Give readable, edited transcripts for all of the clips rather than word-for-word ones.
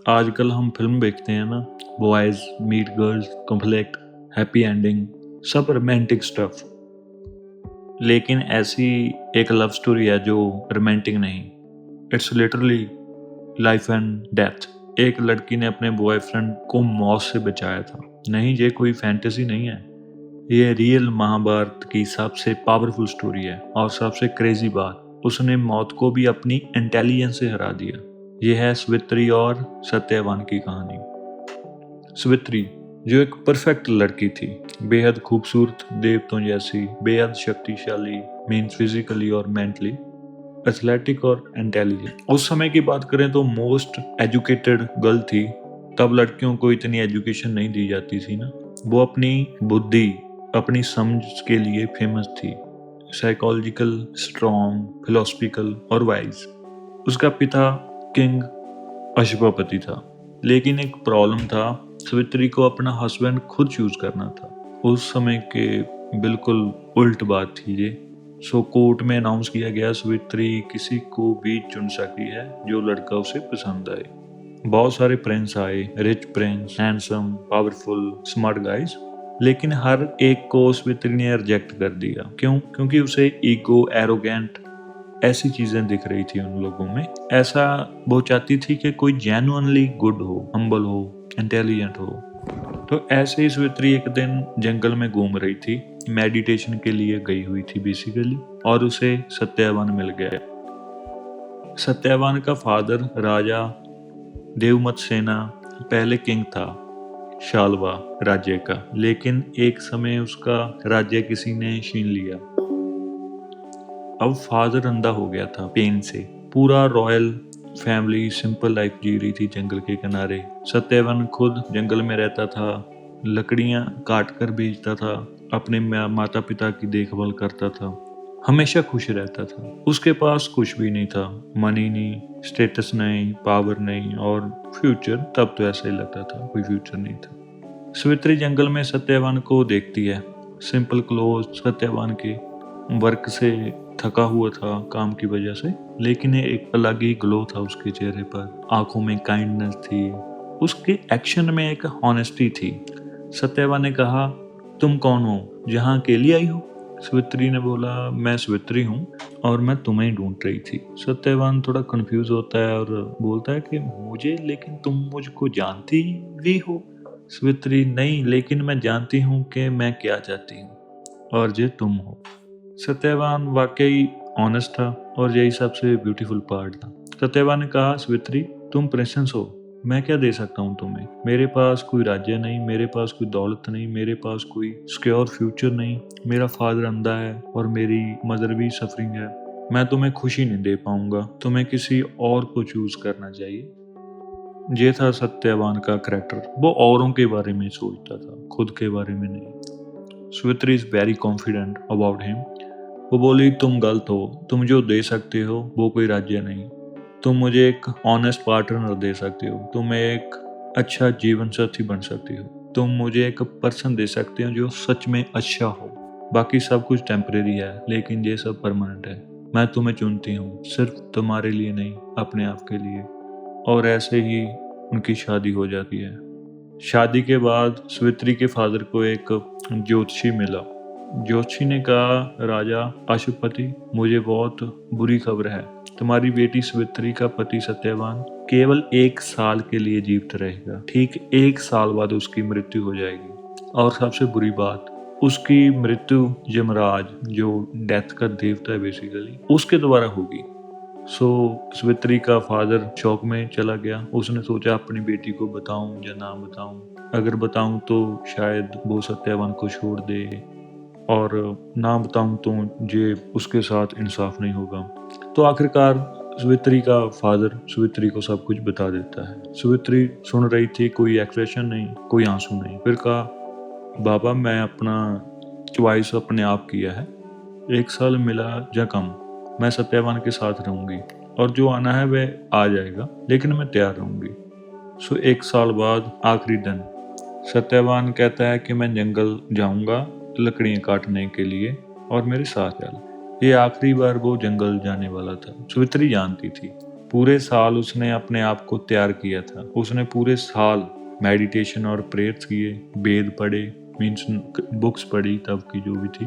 आजकल हम फिल्म देखते हैं ना, boys meet girls, conflict, happy ending, सब रोमांटिक स्टफ। लेकिन ऐसी एक लव स्टोरी है जो रोमांटिक नहीं, it's literally life and death. एक लड़की ने अपने बॉयफ्रेंड को मौत से बचाया था। नहीं, ये कोई फैंटेसी नहीं है, ये रियल महाभारत की सबसे पावरफुल स्टोरी है। और सबसे क्रेजी बात, उसने मौत को भी अपनी इंटेलिजेंस से हरा दिया। यह है सावित्री और सत्यवान की कहानी। सावित्री जो एक परफेक्ट लड़की थी, बेहद खूबसूरत, देवताओं जैसी, बेहद शक्तिशाली, मीन्स फिजिकली और मेंटली, एथलेटिक और इंटेलिजेंट। उस समय की बात करें तो मोस्ट एजुकेटेड गर्ल थी। तब लड़कियों को इतनी एजुकेशन नहीं दी जाती थी ना। वो अपनी बुद्धि, अपनी समझ के लिए फेमस थी। साइकोलॉजिकल, स्ट्रॉन्ग, फिलोसफिकल और वाइज। उसका पिता किंग अश्वपति था। लेकिन एक प्रॉब्लम था, सावित्री को अपना हस्बैंड खुद चूज करना था। उस समय के बिल्कुल उल्ट बात थी ये। सो कोर्ट में अनाउंस किया गया, सावित्री किसी को भी चुन सकती है जो लड़का उसे पसंद आए। बहुत सारे प्रिंस आए, rich Prince, handsome, powerful, smart guys. लेकिन हर एक को सावित्री ने रिजेक्ट कर दिया। क्यों? क्योंकि उसे ईगो, एरोगेंट, ऐसी चीजें दिख रही थी उन लोगों में। ऐसा वो चाहती थी कि कोई जेन्युइनली गुड हो, हम्बल हो, इंटेलिजेंट हो। तो ऐसे ही सावित्री एक दिन जंगल में घूम रही थी, मेडिटेशन के लिए गई हुई थी बेसिकली, और उसे सत्यवान मिल गया। सत्यवान का फादर राजा देवमत सेना पहले किंग था शालवा राज्य का, लेकिन एक समय उसका राज्य किसी ने छीन लिया। अब फादर अंधा हो गया था पेन से। पूरा रॉयल फैमिली सिंपल लाइफ जी रही थी जंगल के किनारे। सत्यवान खुद जंगल में रहता था, लकड़ियां काट कर बेचता था, अपने माता पिता की देखभाल करता था, हमेशा खुश रहता था। उसके पास कुछ भी नहीं था, मनी नहीं, स्टेटस नहीं, पावर नहीं, और फ्यूचर तब तो ऐसा ही लगता था, कोई फ्यूचर नहीं था। सावित्री जंगल में सत्यवान को देखती है, सिंपल क्लोथ, सत्यवान के वर्क से थका हुआ था काम की वजह से, लेकिन एक अलग ही ग्लो था उसके चेहरे पर। आंखों में काइंडनेस थी, उसके एक्शन में एक ऑनेस्टी थी। सत्यवान ने कहा, तुम कौन हो, जहाँ के लिए आई हो? सावित्री ने बोला, मैं सावित्री हूँ और मैं तुम्हें ढूंढ रही थी। सत्यवान थोड़ा कंफ्यूज होता है और बोलता है कि मुझे, लेकिन तुम मुझको जानती भी हो? सावित्री, नहीं, लेकिन मैं जानती हूँ कि मैं क्या चाहती हूँ, और ये तुम हो। सत्यवान वाकई ऑनेस्ट था, और यही सबसे ब्यूटीफुल पार्ट था। सत्यवान ने कहा, सावित्री तुम प्रिंसेस हो, मैं क्या दे सकता हूँ तुम्हें? मेरे पास कोई राज्य नहीं, मेरे पास कोई दौलत नहीं, मेरे पास कोई सिक्योर फ्यूचर नहीं, मेरा फादर अंधा है और मेरी मदर भी सफरिंग है। मैं तुम्हें खुशी नहीं दे पाऊंगा, तुम्हें किसी और को चूज करना चाहिए। ये था सत्यवान का करैक्टर। वो औरों के बारे में सोचता था, खुद के बारे में नहीं। Savitri is very confident about him. वो बोली, तुम गलत हो, तुम जो दे सकते हो वो कोई राज्य नहीं। तुम मुझे एक ऑनेस्ट पार्टनर दे सकते हो, तुम एक अच्छा जीवन साथी बन सकती हो, तुम मुझे एक पर्सन दे सकते हो जो सच में अच्छा हो। बाकी सब कुछ टेम्परेरी है, लेकिन ये सब परमानेंट है। मैं तुम्हें चुनती हूँ, सिर्फ तुम्हारे लिए नहीं, अपने आप के लिए। और ऐसे ही उनकी शादी हो जाती है। शादी के बाद सावित्री के फादर को एक ज्योतिषी मिला। ज्योतिषी ने कहा, राजा अशुपति, मुझे बहुत बुरी खबर है। तुम्हारी बेटी सावित्री का पति सत्यवान केवल 1 साल के लिए जीवित रहेगा। ठीक 1 साल बाद उसकी मृत्यु हो जाएगी। और सबसे बुरी बात, उसकी मृत्यु यमराज, जो डेथ का देवता है बेसिकली, उसके द्वारा होगी। सो सावित्री का फादर शौक में चला गया। उसने सोचा, अपनी बेटी को बताऊं या ना बताऊं? अगर बताऊं तो शायद वो सत्यवान को छोड़ दे, और ना बताऊं तो ये उसके साथ इंसाफ नहीं होगा। तो आखिरकार सावित्री का फादर सावित्री को सब कुछ बता देता है। सावित्री सुन रही थी, कोई एक्सप्रेशन नहीं, कोई आंसू नहीं। फिर कहा, बाबा मैं अपना चॉइस अपने आप किया है, 1 साल मिला या कम, मैं सत्यवान के साथ रहूंगी, और जो आना है वह आ जाएगा, लेकिन मैं तैयार रहूंगी। सो 1 साल बाद आखिरी दिन सत्यवान कहता है कि मैं जंगल जाऊंगा लकड़ियां काटने के लिए, और मेरे साथ चल। ये आखिरी बार वो जंगल जाने वाला था। सावित्री जानती थी पूरे साल उसने अपने आप को तैयार किया था। उसने पूरे साल मेडिटेशन और प्रेयर्स किए, वेद पढ़े, मीन्स बुक्स पढ़ी तब की जो भी थी,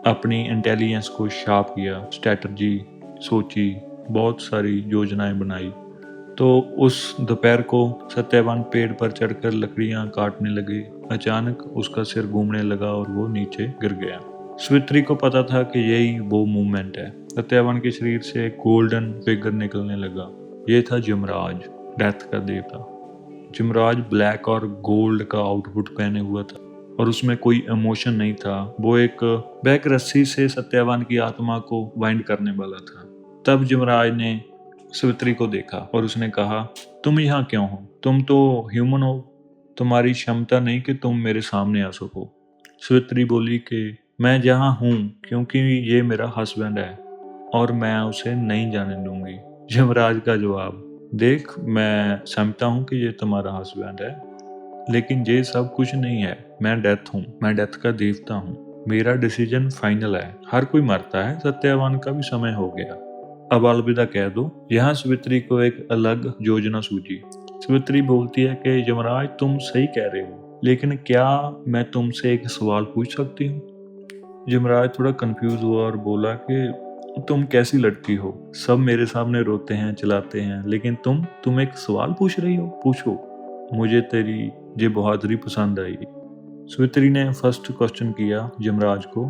अपनी इंटेलिजेंस को शार्प किया, स्ट्रैटेजी सोची, बहुत सारी योजनाएं बनाई। तो उस दोपहर को सत्यवान पेड़ पर चढ़कर लकड़ियां काटने लगे। अचानक उसका सिर घूमने लगा और वो नीचे गिर गया। सावित्री को पता था कि यही वो मूवमेंट है। सत्यवान के शरीर से एक गोल्डन फिगर निकलने लगा। ये था यमराज, डेथ का देवता। यमराज ब्लैक और गोल्ड का आउटफिट पहने हुआ था और उसमें कोई इमोशन नहीं था। वो एक रस्सी से सत्यवान की आत्मा को बाइंड करने वाला था। तब यमराज ने सावित्री को देखा और उसने कहा, तुम यहाँ क्यों हो? तुम तो ह्यूमन हो, तुम्हारी क्षमता नहीं कि तुम मेरे सामने आ सको। सावित्री बोली कि मैं जहाँ हूँ क्योंकि ये मेरा हस्बैंड है और मैं उसे नहीं जाने दूंगी। यमराज का जवाब, देख मैं समझता हूँ कि ये तुम्हारा हस्बैंड है, लेकिन ये सब कुछ नहीं है। मैं डेथ का देवता हूँ। मेरा डिसीजन फाइनल है। हर कोई मरता है, सत्यवान का भी समय हो गया, अब अलविदा कह दो। यहाँ सावित्री को एक अलग योजना सूझी। सावित्री बोलती है कि यमराज तुम सही कह रहे हो, लेकिन क्या मैं तुमसे एक सवाल पूछ सकती हूँ? यमराज थोड़ा कंफ्यूज हुआ और बोला कि तुम कैसी लड़की हो, सब मेरे सामने रोते हैं, चिल्लाते हैं, लेकिन तुम एक सवाल पूछ रही हो? पूछो, मुझे तेरी ये बहादुरी पसंद आई। सावित्री ने फर्स्ट क्वेश्चन किया यमराज को,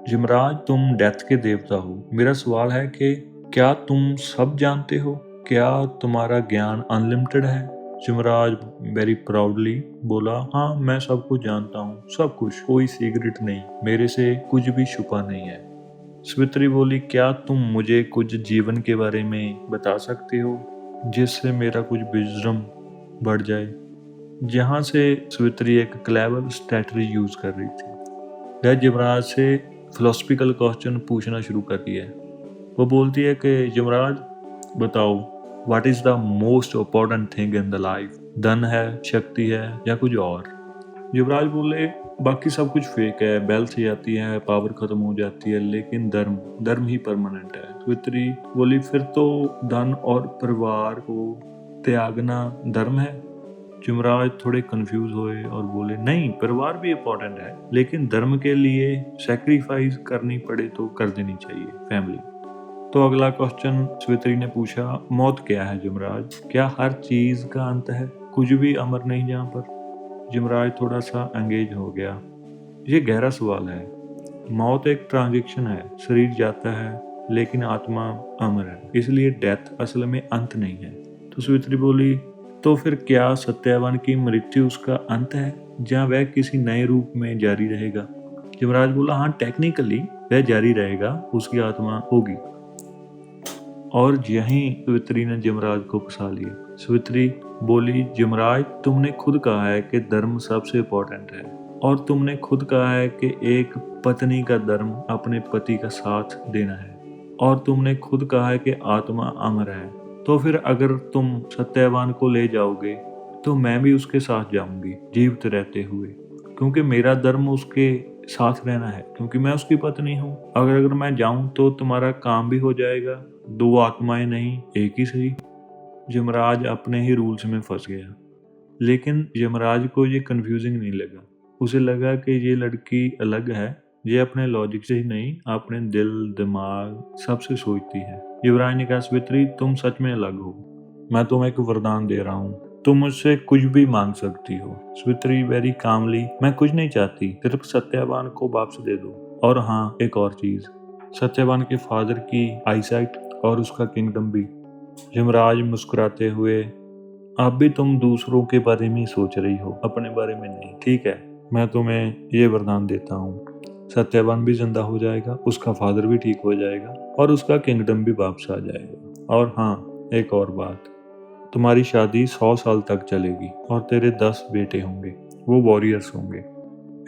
यमराज तुम डेथ के देवता हो, मेरा सवाल है कि क्या तुम सब जानते हो? क्या तुम्हारा ज्ञान अनलिमिटेड है? यमराज वेरी प्राउडली बोला, हाँ मैं सब कुछ जानता हूँ, सब कुछ, कोई सीक्रेट नहीं, मेरे से कुछ भी छुपा नहीं है। सावित्री बोली, क्या तुम मुझे कुछ जीवन के बारे में बता सकते हो जिससे मेरा कुछ विजडम बढ़ जाए? जहाँ से सावित्री एक क्लेवर स्ट्रैटेजी यूज कर रही थी। वह यमराज से फिलोसफिकल क्वेश्चन पूछना शुरू कर दिया। वो बोलती है कि यमराज बताओ, what is the most important thing in the life? धन है, शक्ति है या कुछ और? युवराज बोले, बाकी सब कुछ फेक है, बेल से जाती है, पावर खत्म हो जाती है, लेकिन धर्म ही परमानेंट है। सावित्री बोली, फिर तो धन और परिवार को त्यागना धर्म है? युवराज थोड़े कंफ्यूज हुए और बोले, नहीं, परिवार भी इम्पोर्टेंट है, लेकिन धर्म के लिए सैक्रिफाइस करनी पड़े तो कर देनी चाहिए, फैमिली। तो अगला क्वेश्चन सावित्री ने पूछा, मौत क्या है यमराज? क्या हर चीज का अंत है? कुछ भी अमर नहीं जहाँ पर? यमराज थोड़ा सा एंगेज हो गया। ये गहरा सवाल है। मौत एक ट्रांजिशन है, शरीर जाता है लेकिन आत्मा अमर है, इसलिए डेथ असल में अंत नहीं है। तो सावित्री बोली, तो फिर क्या सत्यवान की मृत्यु उसका अंत है, जहाँ वह किसी नए रूप में जारी रहेगा? यमराज बोला, हाँ टेक्निकली वह जारी रहेगा, उसकी आत्मा होगी। और यहीं सावित्री ने यमराज को फंसा लिया। सावित्री बोली, यमराज तुमने खुद कहा है कि धर्म सबसे इम्पोर्टेंट है, और तुमने खुद कहा है कि एक पत्नी का धर्म अपने पति का साथ देना है, और तुमने खुद कहा है कि आत्मा अमर है। तो फिर अगर तुम सत्यवान को ले जाओगे तो मैं भी उसके साथ जाऊंगी जीवित रहते हुए, क्योंकि मेरा धर्म उसके साथ रहना है, क्योंकि मैं उसकी पत्नी हूँ। अगर मैं जाऊं तो तुम्हारा काम भी हो जाएगा, दो आत्माएं नहीं एक ही सही। यमराज अपने ही रूल्स में फंस गया, लेकिन यमराज को ये कंफ्यूजिंग नहीं लगा। उसे लगा कि ये लड़की अलग है, ये अपने लॉजिक से ही नहीं, अपने दिल दिमाग सबसे सोचती है। युवराज ने कहा, सावित्री तुम सच में अलग हो, मैं तुम्हें एक वरदान दे रहा हूँ, तुम मुझसे कुछ भी मांग सकती हो। सावित्री वेरी कामली, मैं कुछ नहीं चाहती, सिर्फ सत्यवान को वापस दे दो। और हाँ, एक और चीज, सत्यवान के फादर की आईसाइट और उसका किंगडम भी। यमराज मुस्कुराते हुए, अब भी तुम दूसरों के बारे में सोच रही हो, अपने बारे में नहीं, ठीक है, मैं तुम्हें ये वरदान देता हूँ, सत्यवान भी जिंदा हो जाएगा, उसका फादर भी ठीक हो जाएगा और उसका किंगडम भी वापस आ जाएगा। और हाँ, एक और बात, तुम्हारी शादी 100 साल तक चलेगी और तेरे 10 बेटे होंगे, वो वॉरियर्स होंगे।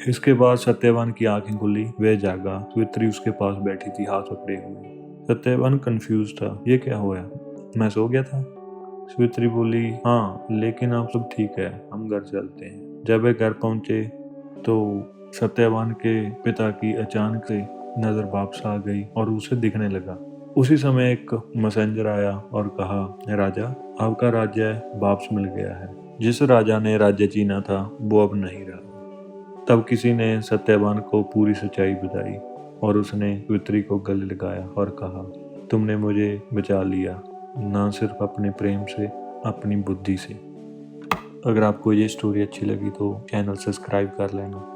इसके बाद सत्यवान की आंखें खुली, वह जागा। सावित्री उसके पास बैठी थी, हाथ पकड़े हुए। सत्यवान कंफ्यूज था, ये क्या हुआ, मैं सो गया था? सावित्री बोली, हाँ, लेकिन अब सब ठीक है, हम घर चलते हैं। जब वे घर पहुंचे तो सत्यवान के पिता की अचानक से नजर वापस आ गई और उसे दिखने लगा। उसी समय एक मैसेंजर आया और कहा, राजा आपका राज्य वापस मिल गया है। जिस राजा ने राज्य छीना था वो अब नहीं रहा। तब किसी ने सत्यवान को पूरी सच्चाई बताई और उसने वित्री को गले लगाया और कहा, तुमने मुझे बचा लिया, ना सिर्फ अपने प्रेम से, अपनी बुद्धि से। अगर आपको ये स्टोरी अच्छी लगी तो चैनल सब्सक्राइब कर लेना।